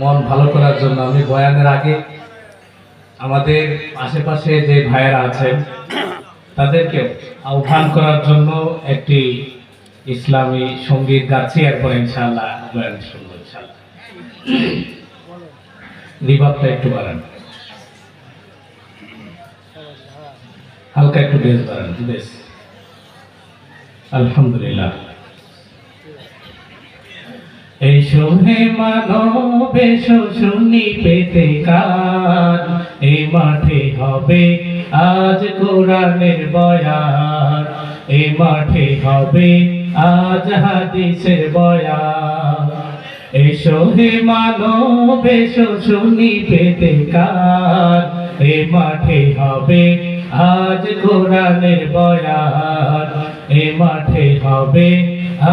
মন ভালো করার জন্য আমি বয়ানের আগে আমাদের আশেপাশে যে ভাইয়েরা আছেন তাদেরকে আহ্বান করার জন্য একটি ইসলামী সঙ্গীত গাচ্ছি, এরপর ইনশাআল্লাহ বয়ান শুনবো। ইনশাআল্লাহ রিভাবটা একটু বাড়ান, হালকা একটু বেশ বাড়ান, বেশ। আলহামদুলিল্লাহ। এই শোনে মানব এসো শুনি পেতে কান, এই মাঠে হবে আজ কোরআনের বয়ান, এই মাঠে হবে আজ হাদিসের বয়ান। এসো হে মানব এসো শুনি পেতে কান, এই মাঠে হবে আজ কোরআনের বয়ান, এই মাঠে হবে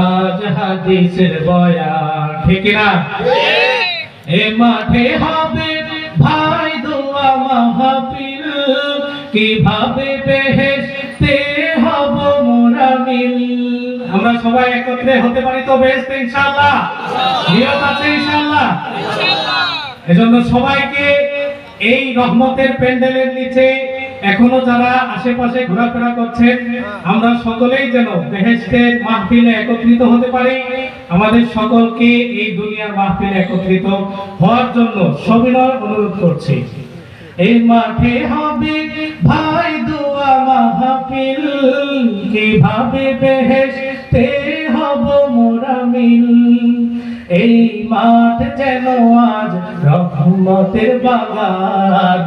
আজ হাদিসের বয়ান। ঠিক না? এ মাঠে হবে ভাই দোয়া মাহফিল, কিভাবে বেহেশতে হব মোরা মিল। আমরা সবাই একত্রে হতে পারি তো বেহেশতে ইনশাআল্লাহ? নিয়ত আছে ইনশাআল্লাহ? এজন্য সবাইকে এই রহমতের প্যান্ডেলের নিচে এখনো যারা আশেপাশে ঘোরাফেরা করছেন, আমরা সকলেই যেন বেহেশতের মাহফিলে একত্রিত হতে পারি। আমাদের সকলকে এই দুনিয়ার মাহফিলে একত্রিত হওয়ার জন্য সবিনয় অনুরোধ করছি। এই মাঠে হবে ভাই দোয়া মাহফিল, কিভাবে বেহেশতে হব মোরা মিল। এই মাঠ যেন আজ রহমতের বাগান,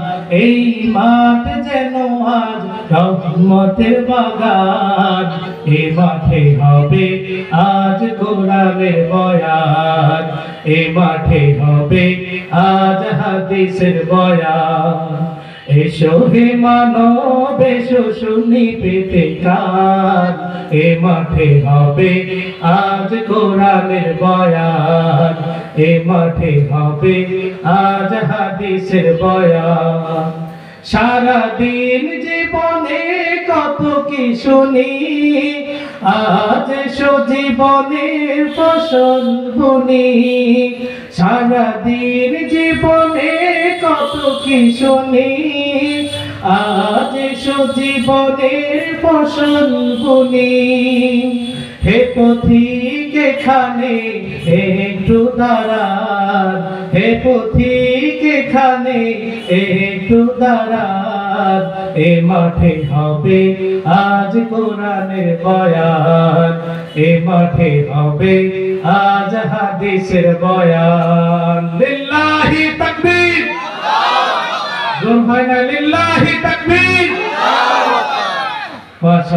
এই মাঠ যেন আজ রহমতের বাগান, এই মাঠে হবে আজ কোরআনের বয়ান, এই মাঠে হবে আজ হাদিসের বয়ান। এসো হে মানব এসো শুনি পেতে কান, এ মাঠে হবে আজ কোরআনের বয়ান, এ মাঠে হবে আজ হাদিসের বয়ান। সারাদিন জীবনে কত কি শুনি, আজ এসো জীবনের ফসল বুনি। সারাদিন জীবনে কত কি শুনি, আজ এসো জীবনের ফসল বুনি। হে পথিক এখানে একটু দাঁড়ান, হে পথিক এখানে একটু দাঁড়ান, এ মাঠে হবে আজ কোরআনের বয়ান, এ মাঠে হবে আজ হাদিসের বয়ান। লিল্লাহি তাকবীর, জোর হয় না লিল্লাহি তাকবীর।